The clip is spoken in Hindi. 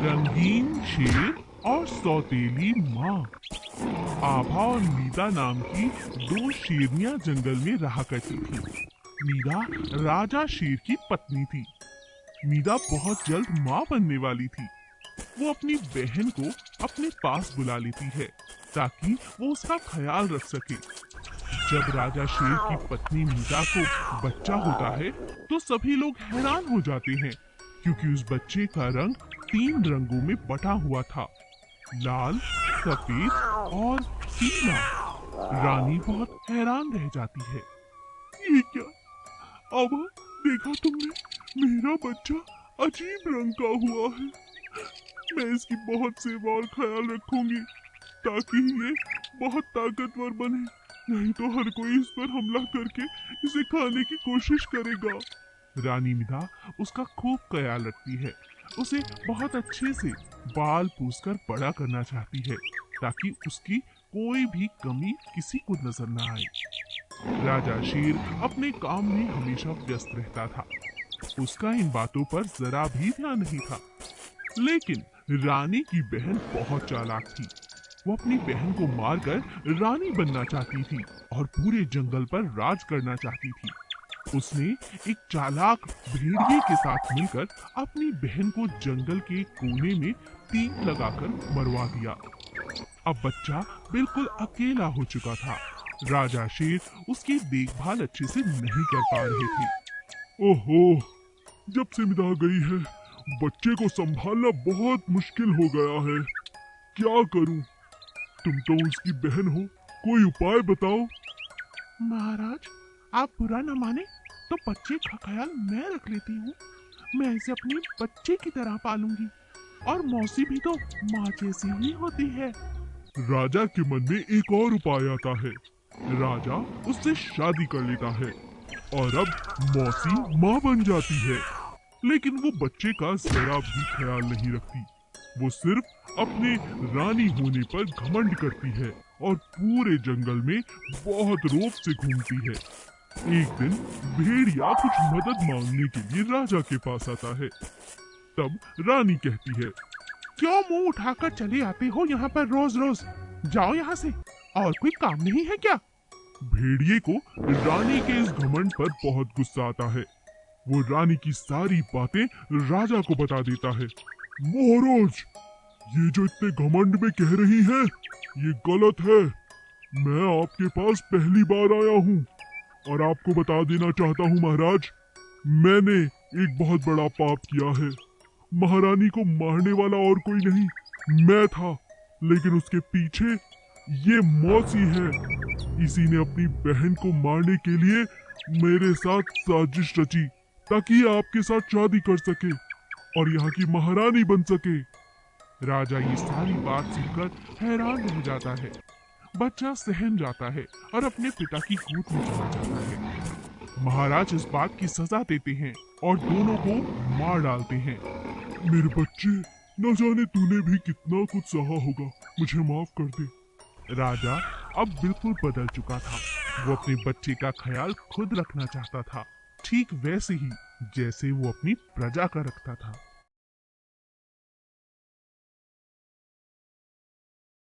रंगीन शेर और सौतेली माँ। आभा और मीरा नाम की दो शेरनियां जंगल में रहा करती थी। मीरा राजा शेर की पत्नी थी। मीरा बहुत जल्द माँ बनने वाली थी। वो अपनी बहन को अपने पास बुला लेती है ताकि वो उसका ख्याल रख सके। जब राजा शेर की पत्नी मीरा को बच्चा होता है तो सभी लोग हैरान हो जाते हैं, क्योंकि उस बच्चे का रंग 3 रंगों में बटा हुआ था, लाल, सफेद और पीला। रानी बहुत हैरान रह जाती है। ये क्या? अब देखा तुमने, मेरा बच्चा अजीब रंग का हुआ है। मैं इसकी बहुत सेवा और ख्याल रखूंगी ताकि ये बहुत ताकतवर बने, नहीं तो हर कोई इस पर हमला करके इसे खाने की कोशिश करेगा। रानी मीरा उसका खूब ख्याल रखती है। उसे बहुत अच्छे से बाल पूछकर बड़ा करना चाहती है ताकि उसकी कोई भी कमी किसी को नजर न आए। राजा शेर अपने काम में हमेशा व्यस्त रहता था। उसका इन बातों पर जरा भी ध्यान नहीं था। लेकिन रानी की बहन बहुत चालाक थी। वो अपनी बहन को मारकर रानी बनना चाहती थी और पूरे जंगल पर राज करना चाहती थी। उसने एक चालाक भेड़िए के साथ मिलकर अपनी बहन को जंगल के कोने में तीर लगाकर मरवा दिया। अब बच्चा बिल्कुल अकेला हो चुका था। राजा शेर उसकी देखभाल अच्छे से नहीं कर पा रहे थे। ओहो, जब से मीरा गई है बच्चे को संभालना बहुत मुश्किल हो गया है। क्या करूं? तुम तो उसकी बहन हो, कोई उपाय बताओ। महाराज, आप बुरा न माने तो बच्चे का ख्याल मैं रख लेती हूँ। मैं इसे अपने बच्चे की तरह पालूंगी और मौसी भी तो माँ जैसी ही होती है। राजा के मन में एक और उपाय आता है। राजा उससे शादी कर लेता है और अब मौसी माँ बन जाती है। लेकिन वो बच्चे का जरा भी ख्याल नहीं रखती। वो सिर्फ अपने रानी होने पर घमंड करती है और पूरे जंगल में बहुत रौब से घूमती है। एक दिन भेड़िया कुछ मदद मांगने के लिए राजा के पास आता है। तब रानी कहती है, क्यों मुंह उठाकर चले आते हो यहाँ पर रोज रोज? जाओ यहाँ से, और कोई काम नहीं है क्या? भेड़िए को रानी के इस घमंड पर बहुत गुस्सा आता है। वो रानी की सारी बातें राजा को बता देता है। महाराज, ये जो इतने घमंड में कह रही हैं, ये गलत है। मैं आपके पास पहली बार आया हूँ और आपको बता देना चाहता हूँ महाराज, मैंने एक बहुत बड़ा पाप किया है। महारानी को मारने वाला और कोई नहीं, मैं था। लेकिन उसके पीछे ये मौसी है। इसी ने अपनी बहन को मारने के लिए मेरे साथ साजिश रची ताकि ये आपके साथ शादी कर सके और यहाँ की महारानी बन सके। राजा ये सारी बात सुनकर हैरान रह जाता है। बच्चा सहम जाता है और अपने पिता की गोद में चला जाता है। महाराज इस बात की सजा देते हैं और दोनों को मार डालते हैं। मेरे बच्चे, न जाने तूने भी कितना कुछ सहा होगा, मुझे माफ कर दे। राजा अब बिल्कुल बदल चुका था। वो अपने बच्चे का ख्याल खुद रखना चाहता था, ठीक वैसे ही जैसे वो अपनी प्रजा का रखता था।